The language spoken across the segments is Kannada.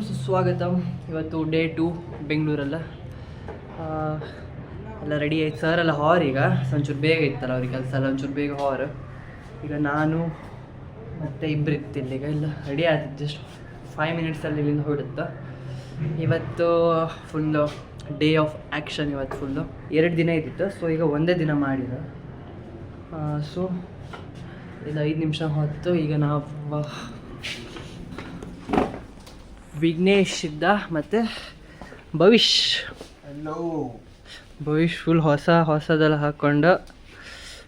ಸುಸ್ವಾಗತಂ. ಇವತ್ತು ಡೇ 2 ಬೆಂಗಳೂರಲ್ಲ. ಎಲ್ಲ ರೆಡಿ ಆಯ್ತು. ಸರ್ ಎಲ್ಲ ಹಾರ್ ಈಗ ಒಂಚೂರು ಬೇಗ ಇತ್ತಲ್ಲ ಅವ್ರಿಗೆ ಕೆಲಸ ಎಲ್ಲ ಒಂಚೂರು ಬೇಗ ಹಾರ್. ಈಗ ನಾನು ಮತ್ತು ಇಬ್ಬರು ಇತ್ತಿಲ್ಲ. ಈಗ ಎಲ್ಲ ರೆಡಿ ಆಯ್ತು. ಜಸ್ಟ್ 5 ಮಿನಿಟ್ಸಲ್ಲಿ ಇಲ್ಲಿಂದ ಹೊರಡುತ್ತಾ. ಇವತ್ತು ಫುಲ್ಲು ಡೇ ಆಫ್ ಆ್ಯಕ್ಷನ್. ಇವತ್ತು ಫುಲ್ಲು 2 ದಿನ ಇದ್ದಿತ್ತು. ಸೊ ಈಗ ಒಂದೇ ದಿನ ಮಾಡಿದ. ಸೊ ಇದು 5 ನಿಮಿಷ ಹೊತ್ತು. ಈಗ ನಾವು ವಿಘ್ನೇಶ್ ಇದ್ದ ಮತ್ತು ಭವಿಷ್. ಹಲೋ ಭವಿಷ್ ಫುಲ್ ಹೊಸದೆಲ್ಲ ಹಾಕ್ಕೊಂಡು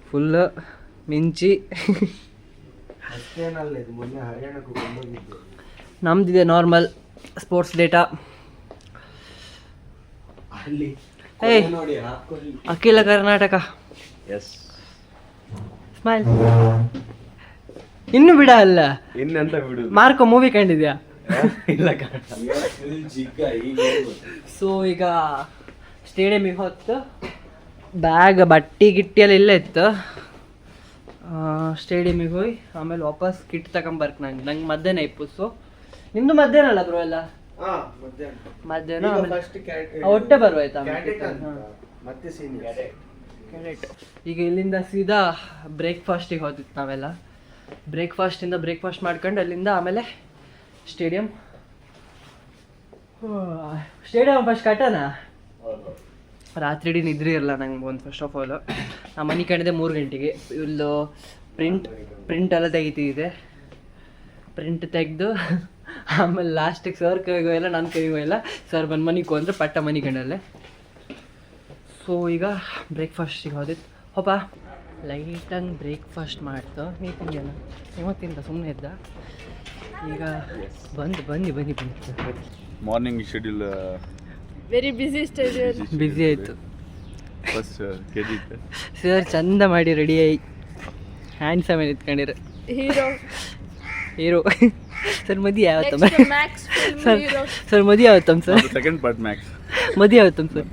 ಫುಲ್ ಮಿಂಚಿ. ನಮ್ದಿದೆ normal sports data. Akhila Karnataka smile. ಇನ್ನು ಬಿಡ ಅಲ್ಲ, ಇನ್ನೆಂತ ಬಿಡು. ಮಾರ್ಕೋ ಮೂವಿ ಕಂಡಿದ್ಯಾ? ಇಲ್ಲ. ಸೊ ಈಗ ಸ್ಟೇಡಿಯಮಿಗೆ ಹೊತ್ತು ಬ್ಯಾಗ್ ಬಟ್ಟೆ ಗಿಟ್ಟಿಯೆಲ್ಲ ಇಲ್ಲೇ ಇತ್ತು. ಸ್ಟೇಡಿಯಮಿಗೆ ಹೋಗಿ ಆಮೇಲೆ ವಾಪಸ್ ಕಿಟ್ ತಗೊಂಬರ್ಕ್. ನಂಗೆ ಮಧ್ಯಾಹ್ನ ಇಪ್ಪು. ಸೊ ನಿಮ್ಮದು ಮಧ್ಯಾಹ್ನ ಅಲ್ಲ ಬ್ರೋ? ಎಲ್ಲ ಮಧ್ಯಾಹ್ನ ಹೊಟ್ಟೆ ಬರುವಾಯ್ತಾ? ಈಗ ಇಲ್ಲಿಂದ ಸೀದಾ ಬ್ರೇಕ್ಫಾಸ್ಟಿಗೆ ಹೋದಿತ್ತು ನಾವೆಲ್ಲ. ಬ್ರೇಕ್ಫಾಸ್ಟ್ ಮಾಡ್ಕೊಂಡು ಅಲ್ಲಿಂದ ಆಮೇಲೆ ಸ್ಟೇಡಿಯಂ ಫಸ್ಟ್ ಕಟ್ಟನ. ರಾತ್ರಿ ಇಡೀ ನಿದ್ರೆ ಇರಲ್ಲ ನಂಗೆ. ಒಂದು ಫಸ್ಟ್ ಆಫ್ ಆಲ್ ನಮ್ಮ ಮನೆ ಕಂಡಿದ್ದೆ 3 ಗಂಟೆಗೆ. ಇಲ್ಲೂ ಪ್ರಿಂಟ್ ಎಲ್ಲ ತೆಗಿತಿದ್ದೆ. ಪ್ರಿಂಟ್ ತೆಗೆದು ಆಮೇಲೆ ಲಾಸ್ಟಿಗೆ ಸರ್ ಕೈಗೂ ಇಲ್ಲ, ನನ್ನ ಕೈಗೂ ಇಲ್ಲ. ಸರ್ ಬಂದು ಮನೆಗೆ ಅಂದರೆ ಪಟ್ಟ ಮನೆ ಕಂಡಲ್ಲೇ. ಸೊ ಈಗ ಬ್ರೇಕ್ಫಾಸ್ಟಿಗೆ ಹೋದಿತ್ತು. ಹೋಪ ಲೈಟಂಗೆ ಬ್ರೇಕ್ಫಾಸ್ಟ್ ಮಾಡ್ತು. ನೀ ತಿಂದೇನ? ಇವತ್ತಿಂದ ಸುಮ್ಮನೆ ಇದ್ದ. ಈಗ ಬನ್ನಿ ಮಾರ್ನಿಂಗ್ ಶೆಡ್ಯೂಲ್ ವೆರಿ ಬ್ಯುಸಿ ಆಯಿತು. ಫಸ್ಟ್ ಕೆಜಿ ಸರ್ ಚಂದ ಮಾಡಿ ರೆಡಿ ಆಗಿ ಹ್ಯಾಂಡ್ಸಮ್ ನಿಂತ್ಕೊಂಡಿರ ಹೀರೋ. ಸರ್ ಮದಿ ಯಾವತ್ತಮ್ಮ? ಸರ್ ಮದಿ ಯಾವತ್ತಮ್ಮ? ಸರ್ ಸೆಕೆಂಡ್ ಪಾರ್ಟ್ ಮ್ಯಾಕ್ಸ್ ಮದಿ ಯಾವತ್ತಮ್ಮ?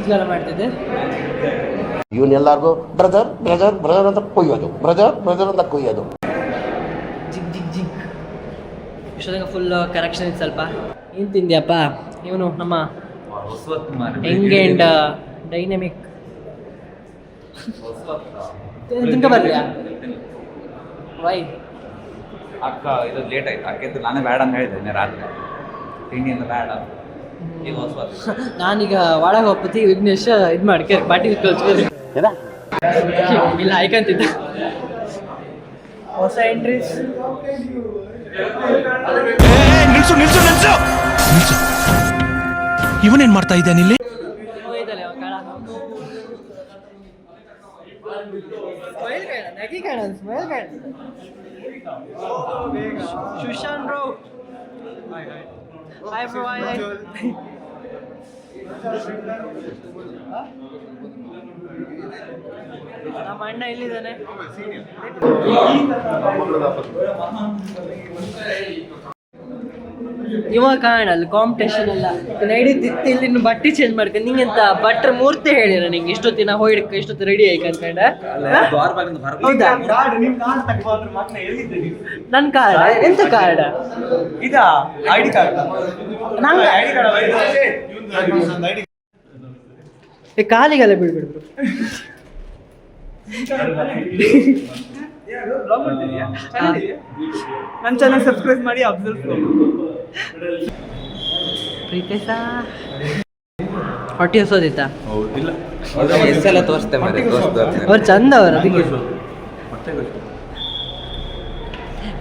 ಸರ್ ಮಾಡ್ತಿದ್ದೆ. ಇವನ್ನೆಲ್ಲರಿಗೂ ಬ್ರದರ್ ಅಂತ ಕೊಯ್ಯೋದು, ಬ್ರದರ್ ಅಂತ ಕೊಯ್ಯೋದು. ಜಿಗ್ ಇಷ್ಟೊಂದು ಫುಲ್ ಕರೆಕ್ಷನ್ ಇತ್ತು ಸ್ವಲ್ಪ. ಏನು ತಿಂದ್ಯಪ್ಪ? ಇವನು ನಮ್ಮ ಯಂಗ್ ಆ್ಯಂಡ್ ಡೈನಮಿಕ್ ತಿನ್ಕ ಬರ್ಲಿಯಾ? ವೈ ಅಕ್ಕ ಇದು ಲೇಟ್ ಆಯ್ತು. ಅಕ್ಕ ನಾನೇ ಬೇಡ ಅಂತ ಹೇಳಿದ್ದೆ ರಾತ್ರಿ. ತಿಂಡಿ ಅಂತ ಬೇಡ. ನಾನೀಗ ಒಳಗೆ ಹೋಗ್ತಿ. ವಿಘ್ನೇಶ್ ಇದು ಮಾಡ್ಕೆ ಬಾಟಿ ಕಳ್ಸ್ಕೊಳ್ರಿ ಇಲ್ಲ ಆಯ್ಕಂತಿದ್ದ. ಹೊಸ ಎಂಟ್ರೀಸ್. ನಿಲ್ಸು. ಇವನೇನ್ ಮಾಡ್ತಾ ಇದ್ದಾನೆ ಇಲ್ಲಿ? ಸುಶಾಂತ್ ಬ್ರೋ. Hi bro. ನಮ್ಮ ಅಣ್ಣ ಎಲ್ಲಿದ್ದಾನೆ? ಇವಾಗ ಕಾಣಲ್ಲ. ಕಾಂಪಿಟೇಷನ್ ಎಲ್ಲ ನಡೀತಿತ್ತು. ಇಲ್ಲಿ ಇನ್ನು ಬಟ್ಟೆ ಚೇಂಜ್ ಮಾಡ್ಕೊಂಡು ನಿಂಗೆಂತ ಬಟ್ರ ಮೂರ್ತಿ ಹೇಳಿರ ನಿಂಗೆ ಇಷ್ಟೊತ್ತಿನ ಹೋಯ್ಡಕ್ಕೆ ಇಷ್ಟೊತ್ತು ರೆಡಿ ಆಯ್ತು ಅನ್ಕೊಂಡ. ಹೌದಾ? ನನ್ನ ಕಾರ್ಡ್ ಎಂತ ಕಾರ್ಡ್? ಇದಾ ಐಡಿ ಕಾರ್ಡ್. ಕಾಲಿಗೆಲ್ಲ ಬಿಡ್ಬಿಡ್ರು. ನನ್ನ ಚಾನಲ್ ಸಬ್ಸ್ಕ್ರೈಬ್ ಮಾಡಿ ಪ್ರೀತೇಶ ಹೊಟ್ಟೆ ಹಸೋದಿತ್ತ? ಹೌದಿಲ್ಲ, ಎಷ್ಟೆಲ್ಲ ತೋರಿಸ್ತೆ ಮತ್ತೆ ಅವ್ರು ಚಂದ. ಅವ್ರು ಅದಕ್ಕೆ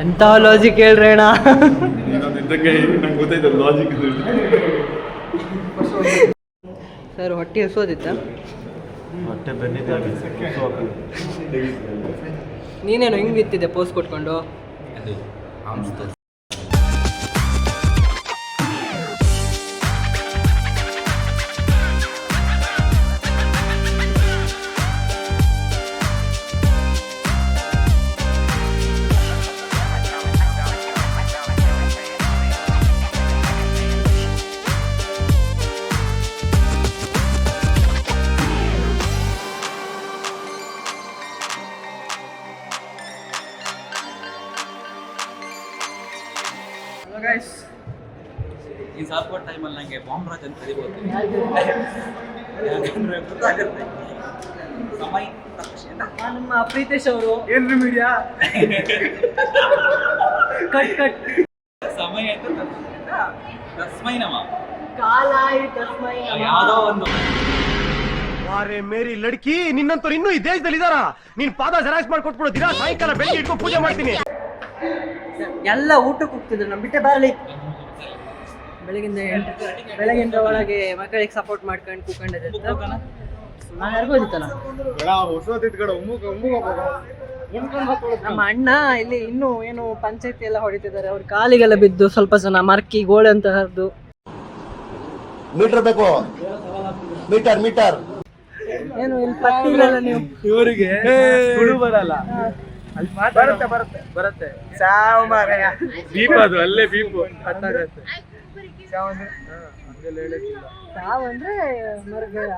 ಎಂತ ಲಾಜಿಕ್ ಹೇಳ್ರಿ ಅಣ್ಣ. ಗೊತ್ತಾಯ್ತು ಲಾಜಿಕ್. ಸರ್ ಹೊಟ್ಟೆ ಹಸೋದಿತ್ತ? ನೀನೇನು ಹಿಂಗಿತ್ತಿದ್ದೆ ಪೋಸ್ ಕೊಟ್ಕೊಂಡು? ಈ ಸ್ವಲ್ಪ ಟೈಮಲ್ಲಿ ನನಗೆ ಬಾಂಬ್ ರಾಜ್ ಅಂತ ಕರಿಬೋದು. ಯಾಕಂದ್ರೆ ಗೊತ್ತಾಗುತ್ತೆ ಸಮಯ ತಕ್ಷಣ ನಮ್ಮ ಪ್ರೀತೇಶ್ ಅವರು ಏನ್ರಿ ಮೀಡಿಯಾ ಕಟ್ ಸಮಯ ಅಂತ ತಕ್ಷಣ ತಸ್ಮೈ ನಮ ಕಾಲಾಯಿ ತಸ್ಮೈ ನಮಃ. ಯಾವುದೋ ಒಂದು ಅರೆ ಮೇರಿ ಲಡ್ಕಿ ನಿನ್ನಂತವ್ರು ಇನ್ನೂ ಈ ದೇಶದಲ್ಲಿ ಇದಾರ. ನೀನ್ ಪಾದ ಜೆರಾಕ್ಸ್ ಮಾಡ್ಕೊಟ್ಬಿಡು. ದಿನ ಸಾಯಂಕಾಲ ಬೆಳಿಗ್ಗೆ ಇಟ್ಕೊಂಡು ಪೂಜೆ ಮಾಡ್ತೀನಿ. ಎಲ್ಲ ಊಟಕ್ಕೆ ಹೋಗ್ತಿದ್ರು ನಮ್ಮ ಬಿಟ್ಟೆ ಬರಲಿ. ಬೆಳಗಿಂದ ಒಳಗೆ ಮಕ್ಕಳಿಗೆ ಸಪೋರ್ಟ್ ಮಾಡ್ಕೊಂಡು ಕೂತ್ಕೊಂಡಿದ್ದೆ. ನಾನು ಯಾರಿಗೋದಿತ್ತಲ್ಲ ನಮ್ಮ ಅಣ್ಣ ಇಲ್ಲಿ ಇನ್ನೂ ಏನು ಪಂಚಾಯತಿ ಎಲ್ಲ ಹೊಡಿತಿದ್ದಾರೆ. ಅವ್ರ ಕಾಲಿಗೆಲ್ಲ ಬಿದ್ದು ಸ್ವಲ್ಪ ಜನ ಮರ್ಕಿ ಗೋಳೆ ಅಂತ ಹರಿದು. ಮೀಟರ್ ಬೇಕು, ಮೀಟರ್ ಮೀಟರ್. ಏನು ಇಲ್ಲಿ ಪಟ್ಟಿ ಇಲ್ಲಲ್ಲ ನೀವು. ಇವರಿಗೆ ಸುಡು ಬರಲ್ಲ. ಬರುತ್ತೆ ಬರುತ್ತೆ ಬರುತ್ತೆ. ಸಾವು ಮಾರಾಯ. ಬೀಪ್ ಅದು ಅಲ್ಲೇ ಬೀಪ್ ಕಟ್ಟಾಗತ್ತೆ. ಸಾವು ಅಂದ್ರೆ ಹಂಗೆಲ್ಲ ಹೇಳಕ್ಕಿಲ್ಲ. ಸಾವು ಅಂದ್ರೆ ಮರಗಳ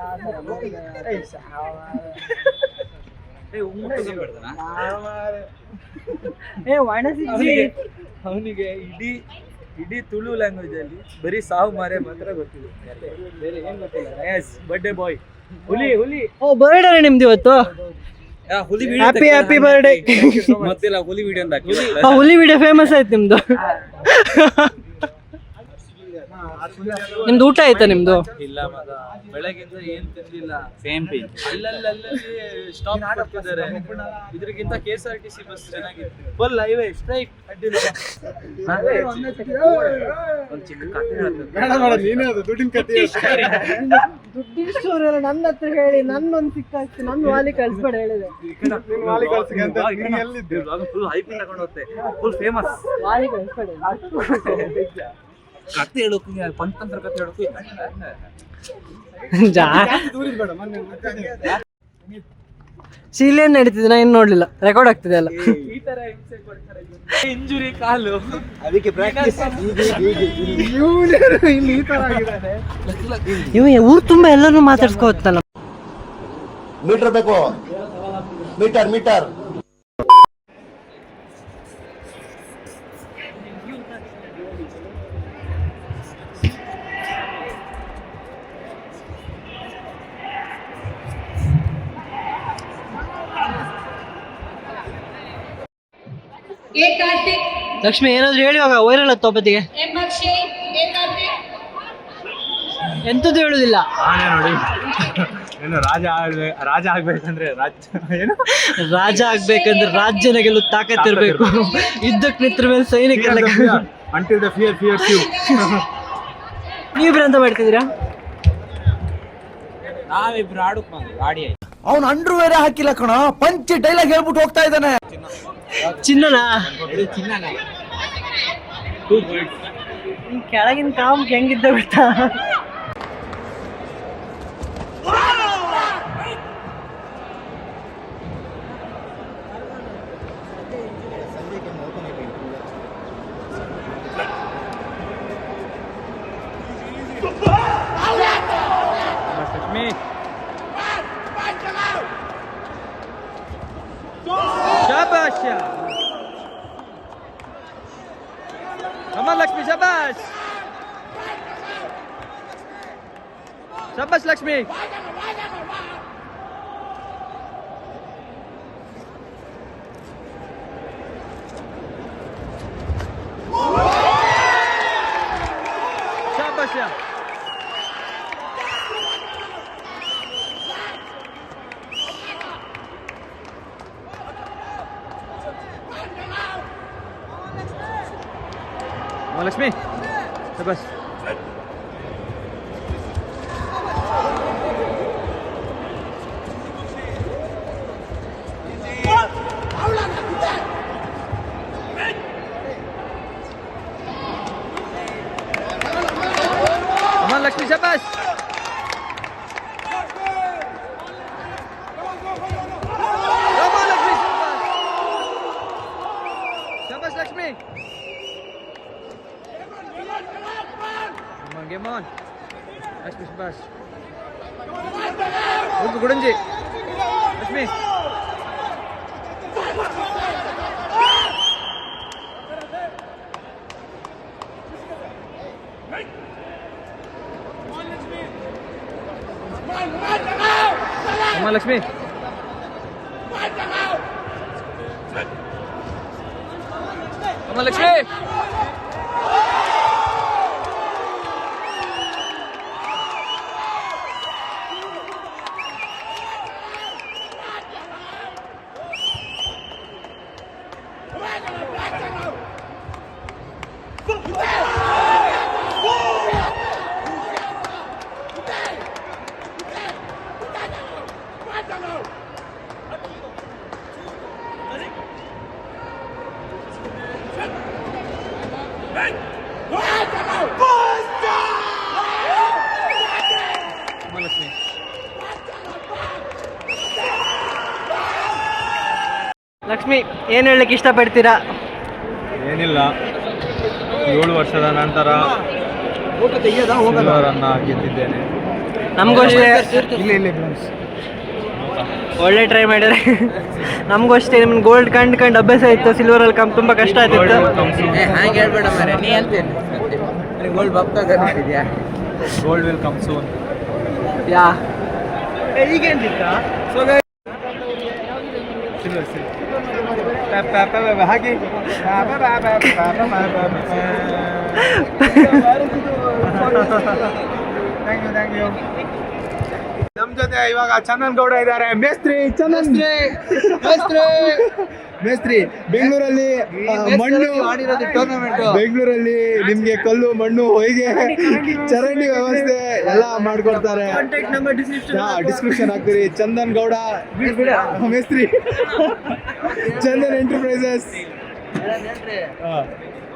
ಒಣಸಿಜ್ಜಿ. ಅವನಿಗೆ ಇಡೀ ತುಳು ಲ್ಯಾಂಗ್ವೇಜ್ ಅಲ್ಲಿ ಬರೀ ಸಾವು ಮಾರೆ ಮಾತ್ರ ಗೊತ್ತಿದೆ, ಬೇರೆ ಏನ್ ಗೊತ್ತಿಲ್ಲ. ಎಸ್ ಬರ್ಡೇ ಬಾಯ್ ಹುಲಿ. ಓ ಬರ್ಡೇ ನಿಮ್ದು ಇವತ್ತು. ಹುಲಿ ಹ್ಯಾಪಿ ಹ್ಯಾಪಿ ಬರ್ಡೇ. ಮತ್ತಿಲ್ಲ ಹುಲಿ ವಿಡಿಯೋ ಅಂತ ಹುಲಿ ವಿಡಿಯೋ ಫೇಮಸ್ ಆಯ್ತು ನಿಮ್ದು. ನಿಮ್ದು ಊಟ ಆಯ್ತಾ ನಿಮ್ದು? ಇಲ್ಲ ಮಗ, ಬೆಳಗಿಂದ ಏನ್ ತಿಂದಿಲ್ಲ. ಸೇಮ್ ಪಿಂಗ್ ಅಲ್ಲಲ್ಲಿ ಸ್ಟಾಪ್ ಮಾಡ್ತಿದ್ದಾರೆ. ಇದ್ರಿಗಿಂತ KSRTC ಬಸ್ ಚೆನ್ನಾಗಿತ್ತು. ಫುಲ್ ಹೈವೇ ಸ್ಟ್ರೈಟ್ ಅಡ್ಡಿಲ್ಲ. ಒಂದು ಚಿಕ್ಕ ಕಥೆ ಹೇಳ್ತೀನಿ. ದುಡ್ಡಿಷ್ಟೋರೆಲ್ಲ ನನ್ನ ಹತ್ರ ಹೇಳಿ ನನ್ನೊಂದು ಸಿಕ್ಕಾಯ್ತು. ನನ್ನ ವಾಲಿ ಕಳ್ಸ್ಬೇಡ ಹೇಳಿದೆ. ಫುಲ್ ಹೈಪಿಂಗ್ ತಗೊಂಡು ಹೋಗ್ತೆ. ಫುಲ್ ಫೇಮಸ್ ವಾಲಿ ಕಳ್ಸ್ಬೇಡ. ಕತೆ ಹೇಳೋಕೆ ಪಂಚತಂತ್ರ ಕತೆ ಹೇಳೋಕೆ ಶೀಲೇನ್ ನಡೀತಿದೆ, ನಾ ಇನ್ನು ನೋಡ್ಲಿಲ್ಲ. ರೆಕಾರ್ಡ್ ಆಗ್ತಿದೆ ಅಲ್ಲ. ಈ ತರ ಹಿಂಸೆ ಕೊಡ್ತಾರೆ. ಇಂಜುರಿ ಕಾಲು, ಅದಕ್ಕೆ ಪ್ರಾಕ್ಟೀಸ್. ಇಲ್ಲಿ ಈ ತರ ಆಗಿದ್ದಾನೆ. ಇವ ಊರ್ ತುಂಬಾ ಎಲ್ಲರೂ ಮಾತಾಡ್ಸ್ಕೋತಲ್ಲ. ಮೀಟರ್ ಬೇಕು, ಮೀಟರ್ ಮೀಟರ್. ಲಕ್ಷ್ಮಿ ಏನಾದ್ರು ಹೇಳುವಾಗ ವೈರಲ್ ಹತ್ತೋ ಬದಿಗೆ ಎಂತದ್ದು ಹೇಳುದಿಲ್ಲ. ನೋಡಿ ಏನು ರಾಜ ಆಗ್ಬೇಕಂದ್ರೆ ರಾಜ ಆಗ್ಬೇಕಂದ್ರೆ ರಾಜ್ಯನ ಗೆಲ್ಲು ತಾಕತ್ತಿರ್ಬೇಕು. ಯುದ್ಧಕ್ಕೆ ನಿಂತ್ರ ಮೇಲೆ ಸೈನಿಕರೆಲ್ಲ until the fear fears you. ನೀವಿಬ್ರು ಎಂತ ಮಾಡ್ತಿದ್ದೀರಾ? ನಾವಿಬ್ರು ಆಡಕ್ ಬಂದ್ವಿ. ಆಡಿ ಆಯ್ತು. ಅವ್ನು ಅಂಡ್ರು ಬೇರೆ ಹಾಕಿಲ್ಲ ಕಣ, ಪಂಚ್ ಡೈಲಾಗ್ ಹೇಳ್ಬಿಟ್ಟು ಹೋಗ್ತಾ ಇದ್ದಾನೆ. ಚಿನ್ನನಾ? ಚಿನ್ನ ಕೆಳಗಿನ ಕಾಮ್ ಹೆಂಗಿದ್ದ ಗೊತ್ತಾ? ಶಾಬಾಷ್. Come on Lakshmi, shabash. Shabash Lakshmi. Shabash. Come on Lakshmi. Shabash. Come on Lakshmi, shabash. Come on Lakshmi, shabash. Shabash Lakshmi. Come on. Lakshmi, shabash. Look, Gudunji. Lakshmi. ಅಮ್ಮ ಲಕ್ಷ್ಮಿ ಅಮ್ಮ ಲಕ್ಷ್ಮಿ ಲಕ್ಷ್ಮಿ ಏನು ಹೇಳಲಿಕ್ಕೆ ಇಷ್ಟಪಡ್ತೀರಾ? ಏನಿಲ್ಲ, 7 ವರ್ಷದ ನಂತರ ಸಿಲ್ವರನ್ನ ಗೆದ್ದಿದ್ದೇನೆ. ನಮಗೂ ಅಷ್ಟೇ, ಒಳ್ಳೆ ಟ್ರೈ ಮಾಡಿದ್ರೆ. ನಮಗೂ ಅಷ್ಟೇ, ನಿಮ್ಗೆ ಗೋಲ್ಡ್ ಕಂಡು ಅಭ್ಯಾಸ ಇತ್ತು, ಸಿಲ್ವರಲ್ಲಿ ತುಂಬ ಕಷ್ಟ ಆಗ್ತಿತ್ತು. ಹಾಗೆ ಹೇಳ್ಬೇಡ ಮಾರೆ, ನೀ ಅಂತೇನು ಗೋಲ್ಡ್ ಬಾಪ್ತಾಗ ಮಾಡಿದ್ಯಾ? Gold will come soon. ಯಾ ಈಗೇನಿತ್ತ ಹಾಗೆ ಥ್ಯಾಂಕ್ ಯು. ನಮ್ ಜೊತೆ ಇವಾಗ ಚಂದನ್ ಗೌಡ ಇದ್ದಾರೆ. ಮೇಸ್ತ್ರಿ ಬೆಂಗಳೂರಲ್ಲಿ ಮಣ್ಣು ಬೆಂಗಳೂರಲ್ಲಿ ನಿಮ್ಗೆ ಕಲ್ಲು ಮಣ್ಣು ಹೊಯ್ಗೆ ಚರಂಡಿ ವ್ಯವಸ್ಥೆ ಎಲ್ಲ ಮಾಡ್ಕೊಡ್ತಾರೆ. ಡಿಸ್ಕ್ರಿಪ್ಷನ್ ಹಾಕ್ತೀರಿ. ಚಂದನ್ ಗೌಡ ಮೇಸ್ತ್ರಿ, ಚಂದನ್ ಎಂಟರ್ಪ್ರೈಸಸ್.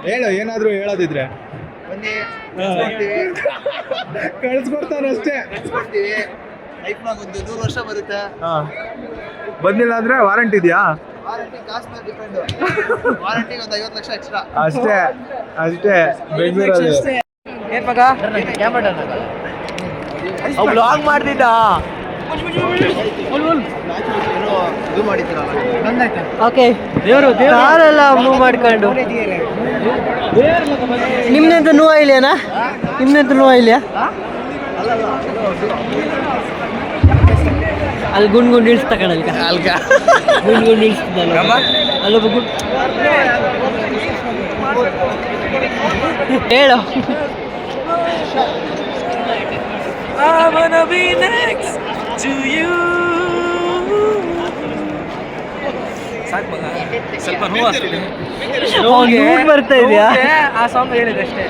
ಹೇಳು, ಏನಾದ್ರು ಹೇಳೋದಿದ್ರೆ ಕಳಿಸ್ಕೊಡ್ತಾರೆ ಅಷ್ಟೇ. ಒಂದು 100 ವರ್ಷ ಬರುತ್ತೆ. ಬಂದಿಲ್ಲ ಅಂದ್ರೆ ವಾರಂಟಿ ಇದೆಯಾ? ವಾರಂಟಿ ಕಾಸ್ಟ್ ಮೇಲೆ ಡಿಪೆಂಡ್. ವಾರಂಟಿಗೆ ಒಂದು 50 ಲಕ್ಷ ಎಕ್ಸ್ಟ್ರಾ. ಅಷ್ಟೇ ಬೆಂಗಳೂರಲ್ಲಿ. ಏನ್ ಮಗ ಬ್ಲಾಗ್ ಮಾಡ್ತಿದ್ದ? ಇದು ಮಾಡಿದ್ದೀರಲ್ಲ, ಓಕೆ, ಕಾರೆಲ್ಲ ಮೂವ್ ಮಾಡ್ಕೊಂಡು. ನಿಮ್ನೆಂತ ನೋವು ಇಲ್ಲೇನಾ? ನಿಮ್ನೆಂತ ನೋವು ಇಲ್ಲ? ಅಲ್ಲಿ ಗುಂಡ್ ಇಳಿಸ್ತಾ ಕಣಲ್ಕ ಗುಂಡ್ ಇಳಿಸ್ತದಲ್ಲ ಅಲ್ಲೊಬ್ಬ ಗುಂಡ್ ಹೇಳು. ಸ್ವಲ್ಪ ನೋವು ಆಗ್ತಿದೆ. ಮೂಡ್ ಬರ್ತಾ ಇದೆಯಾ? ಆ ಸಾಂಗ್ ಹೇಳಿದೆ ಅಷ್ಟೇ.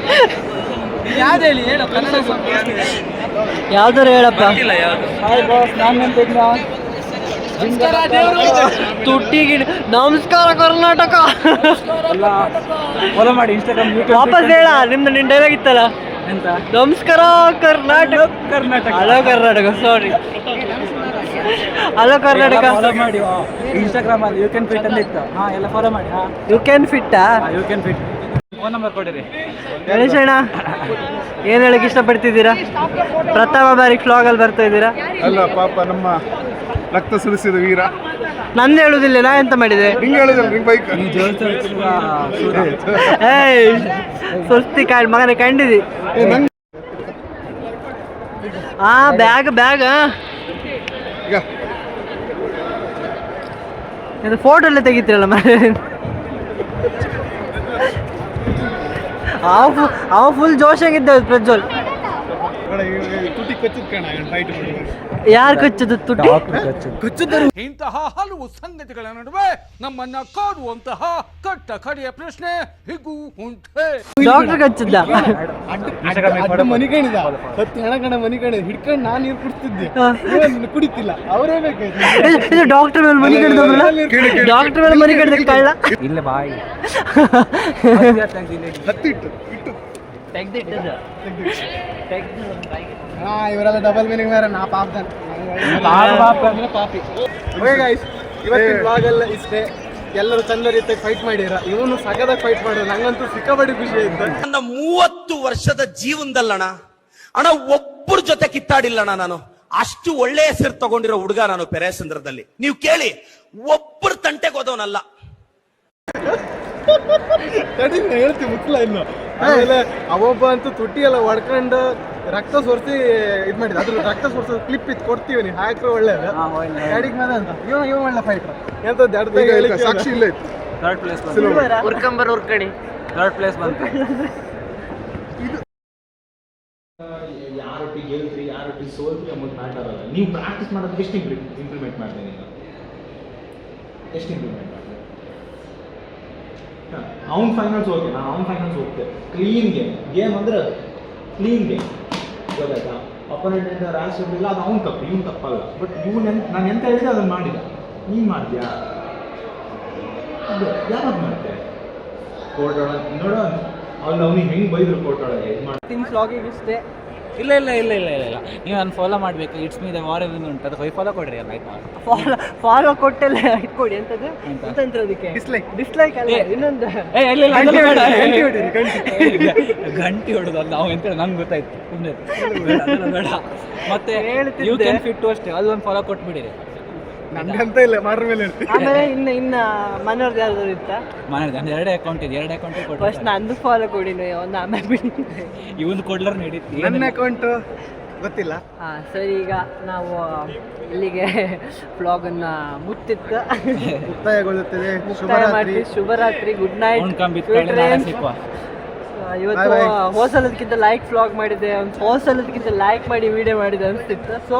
ಯಾವ್ದು ಹೇಳಿ, ಹೇಳು, ಕನ್ನಡ ಸಾಂಗ್ ಯಾವ್ದಾರು ಹೇಳಪ್ಪ. ತುಟ್ಟಿಗೆ ನಮಸ್ಕಾರ ಕರ್ನಾಟಕ. ಫಾಲೋ ಮಾಡಿ ಇನ್ಸ್ಟಾಗ್ರಾಮ್, ವಾಪಸ್ ಹೇಳ, ನಿನ್ ಡೈಲಾಗ್ ಇತ್ತಲ್ಲ, ನಮಸ್ಕಾರ Karnataka. Hello Karnataka, sorry, hello Karnataka. Follow ಮಾಡಿ ಇನ್ಸ್ಟಾಗ್ರಾಮ್ ಅಲ್ಲಿ ಯು ಕ್ಯಾನ್ ಫಿಟ್ ಅಂತ ಇತ್ತು. ಎಲ್ಲ ಫಾಲೋ ಮಾಡಿ. You can fit. You can fit. Phone number ಕೊಡಿರಿ. ಗಣೇಶ್ ಅಣ್ಣ, ಏನ್ ಹೇಳಕ್ ಇಷ್ಟಪಡ್ತಿದ್ದೀರಾ? ಪ್ರಥಮ ಬಾರಿ ಫ್ಲಾಗಲ್ಲಿ ಬರ್ತಾ ಇದ್ದೀರಾ? ಅಲ್ಲ ಪಾಪ ನಮ್ಮ ರಕ್ತ ಸುರಿಸಿದ ವೀರ. ನಂದು ಹೇಳುದಿಲ್ಲ, ನಾ ಎಂತ ಮಾಡಿದೆ? ಹಿಂಗೆ ಹೇಳುದಿಲ್ಲ, ನಿಮ್ ಬೈಕ್ ಏಯ್ ಸುಸ್ತಿ ಮಗನೇ ಕಂಡಿದಿ. ಬ್ಯಾಗ್ ಈಗ ಇದು ಫೋಟೋ ಎಲ್ಲ ತೆಗಿತೀರಲ್ಲ ಮನೆ. ಅವ ಫುಲ್ ಜೋಶಾಗಿದ್ದ ಪ್ರಜ್ವಲ್. ತುಟಿ ಕಚ್ಚಿದ ಕಣ ಫೈಟ್ ಮಾಡಿ. ಯಾರು ಕಚ್ಚದು ತುಟಿ? ಇಂತಹ ಹಲವು ಸಂಗತಿಗಳ ನಡುವೆ ನಮ್ಮನ್ನ ಕಾಡುವಂತಹ ಕಟ್ಟ ಕಡೆಯ ಪ್ರಶ್ನೆ ಹೀಗೂ ಉಂಟೆ. ಡಾಕ್ಟರ್ ಕಚ್ಚಿದ್ದ. ಮನಿಕಣಿದ 10 ಹೆಣ ಕಣ ಮನಿಕಣಿ ಹಿಡ್ಕೊಂಡು ನಾನು ನೀರು ಕುಡಿಸ್ತಿದ್ದೆ, ಕುಡಿತಿಲ್ಲ, ಅವರೇ ಬೇಕಾಯ್ತು. ಇದು ಡಾಕ್ಟರ್ ಮೇಲೆ ಮನಿ ಕಡ್ದಲ್ಲ, ಡಾಕ್ಟರ್ ಮೇಲೆ ಮನಿ ಕಡ್ದ ಕಳ್ಳ. ಇಲ್ಲ ಬಾಯಿ ಇವರೆಲ್ಲ ಡಬಲ್ ಮೀನಿಂಗ್ ಬೇರೆ. ನಾ ಪಾಪ್ದಾನೆ ಪಾಪಿ. ಇವತ್ತಿನ ಬ್ಲಾಗ್ ಎಲ್ಲ ಇಷ್ಟೇ. ಎಲ್ಲರೂ ಚಂದ ರೀತಿಯಾಗಿ ಫೈಟ್ ಮಾಡಿರ. ಇವನು ಸಗದಾಗಿ ಫೈಟ್ ಮಾಡಿರ. ನಂಗಂತೂ ಸಿಕ್ಕಾಪಟ್ಟೆ ಖುಷಿ ಆಯ್ತು. ನನ್ನ 30 ವರ್ಷದ ಜೀವನದಲ್ಲಣ್ಣ ಒಬ್ಬರ ಜೊತೆ ಕಿತ್ತಾಡಿಲ್ಲಣ್ಣ. ನಾನು ಅಷ್ಟು ಒಳ್ಳೆಯ ಹೆಸರು ತಗೊಂಡಿರೋ ಹುಡುಗ ನಾನು ಪೆರೇಸಂದ್ರದಲ್ಲಿ. ನೀವು ಕೇಳಿ, ಒಬ್ಬರು ತಂಟೆಗೆ ಹೋದವನಲ್ಲ. ಹೇಳ್ತೀವಿ ಮುಕ್ಲ ಇನ್ನು. ಆಮೇಲೆ ಅವೊಬ್ಬ ಅಂತೂ ತುಟಿ ಎಲ್ಲ ಹೊಡ್ಕೊಂಡು ರಕ್ತ ಸೋರಿಸಿ ಇದು ಮಾಡಿದ ಅದ್ರ ರಕ್ತ ಸೋರಿಸೋ ಕ್ಲಿಪ್ ಇತ್ತು ಕೊಡ್ತೀವಿ ನೀವು ಹಾಕ್ರೆ ಒಳ್ಳೇದು ಗಾಡಿಗೆ ಮೇಲೆ ಅಂತ ಇವ ಒಳ್ಳೆ ಫೈಟರ್ ಎಂತ ಸಾಕ್ಷಿ ಇಲ್ಲ ಇತ್ತು. ಥರ್ಡ್ ಪ್ಲೇಸ್ ಉರ್ಕಂಬರ್ ಉರ್ಕಣಿ ಥರ್ಡ್ ಪ್ಲೇಸ್ ಬಂತು. ಯಾರೊಟ್ಟಿಗೆ ಗೆಲ್ತ್ರಿ ಯಾರೊಟ್ಟಿಗೆ ಸೋಲ್ತ್ರಿ ಅನ್ನೋದು ಮ್ಯಾಟರ್ ಅಲ್ಲ. ನೀವು ಪ್ರಾಕ್ಟೀಸ್ ಮಾಡೋದಕ್ಕೆ ಎಷ್ಟು ಇಂಪ್ಲಿಮೆಂಟ್ ಮಾಡ್ತೀನಿ ಈಗ, ಎಷ್ಟು ಇಂಪ್ಲಿಮೆಂಟ್ ಮಾಡ್ತೀನಿ. ಅವ್ನ ಫೈನಲ್ಸ್ ಓಕೆ, ನಾನು ಅವ್ನ ಫೈನಲ್ಸ್ ಹೋಗ್ತೆ. ಕ್ಲೀನ್ ಗೇಮ್ ಅಂದರೆ ಅದು ಕ್ಲೀನ್ ಗೇಮ್, ಗೊತ್ತಾಯ್ತಾ? ಅಪೋನೆಂಟ್ ಅಂತ ರ್ಯಾಶ್ ಇರಲಿಲ್ಲ, ಅದು ಅವ್ನು ತಪ್ಪು, ಇವ್ನು ತಪ್ಪಲ್ಲ. ಬಟ್ ನಾನು ಎಂತ ಹೇಳಿದೆ ಅದನ್ನು ಮಾಡಿದ. ನೀನು ಮಾಡಿದ್ಯಾ? ಅದು ಯಾವಾಗ ಮಾಡ್ತೆ ಕೋರ್ಟ್ ಒಳಗೆ ನೋಡೋ ಅವ್ನಿಗೆ ಹೆಂಗೆ ಬೈದ್ರು ಕೋರ್ಟ್ ಒಳಗೆ ಇದು ಮಾಡಿ. ತಿನ್ ವ್ಲಾಗಿಗೆ ಇಷ್ಟೇ. ಇಲ್ಲ ನೀವು ನಾನು ಫಾಲೋ ಮಾಡಬೇಕು. It's me the war Evin ಉಂಟು, ಅದು ಫಾಲೋ ಕೊಡ್ರಿ ಅಲ್ಲ ಆಯ್ತಾ? ಫಾಲೋ ಕೊಟ್ಟೆಲ್ಲ ಇಟ್ಕೊಡಿ. ಎಂತದ್ದು ಎಂತ ಅದಕ್ಕೆ ಡಿಸ್ಲೈಕ್ ಅಲ್ಲ ಇನ್ನೊಂದು ಗಂಟಿ ಹೊಡೋದು ನಾವು ಎಂತ ನಂಗೆ ಗೊತ್ತಾಯ್ತು. ಬೇಡ ಮತ್ತೆ ಯು ಕ್ಯಾನ್ ಫಿಟ್ ಅಷ್ಟೇ, ಅದೊಂದು ಫಾಲೋ ಕೊಟ್ಬಿಡಿರಿ. ನಂಗಂತ ಇಲ್ಲ ಮಾಡ್ರ ಮೇಲೆ ಹೇಳ್ತೀನಿ. ಆಮೇಲೆ ಇನ್ನ ಮನೋರ್ದು ಯಾವ್ದಾದ್ರು ಇತ್ತ ಮನೇಲಿ ನಂದು 2 ಅಕೌಂಟ್ ಇದೆ, 2 ಅಕೌಂಟ್ ಕೊಟ್ಟು ಫಸ್ಟ್ ನಂದು ಫಾಲೋ ಕೊಡಿ ಒಂದು ಆಮೇಲೆ ಬಿಡಿ. ಇವನು ಕೊಡ್ಲರ್ ನಡೀತಿ. ನನ್ನ ಅಕೌಂಟ್ ಗೊತ್ತಿಲ್ಲ. ಹಾಂ ಸರಿ, ಈಗ ನಾವು ಇಲ್ಲಿಗೆ ವ್ಲಾಗನ್ನು ಮುಕ್ತಾಯಗೊಳ್ಳುತ್ತದೆ. ಶುಭರಾತ್ರಿ, ಗುಡ್ ನೈಟ್. ಇವತ್ತು ಹೋಸಲದಕ್ಕಿಂತ ಲೈಕ್ ವ್ಲಾಗ್ ಮಾಡಿದೆ, ಹೋಸಲದಕ್ಕಿಂತ ಲೈಕ್ ಮಾಡಿ ವಿಡಿಯೋ ಮಾಡಿದೆ ಅನಿಸ್ತಿತ್ತು. ಸೊ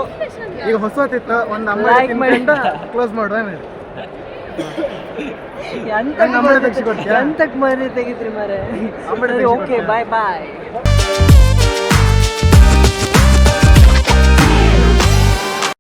ಈಗ ಹೊಸತಿತ್ತು ಒಂದು ಲೈಕ್ ಮಾಡಿ ಕ್ಲೋಸ್ ಮಾಡುವ. ಎಂತಕ್ಕೆ ಮರಿ ತೆಗಿದ್ರಿ ಮರೆ. ಓಕೆ, ಬಾಯ್ ಬಾಯ್.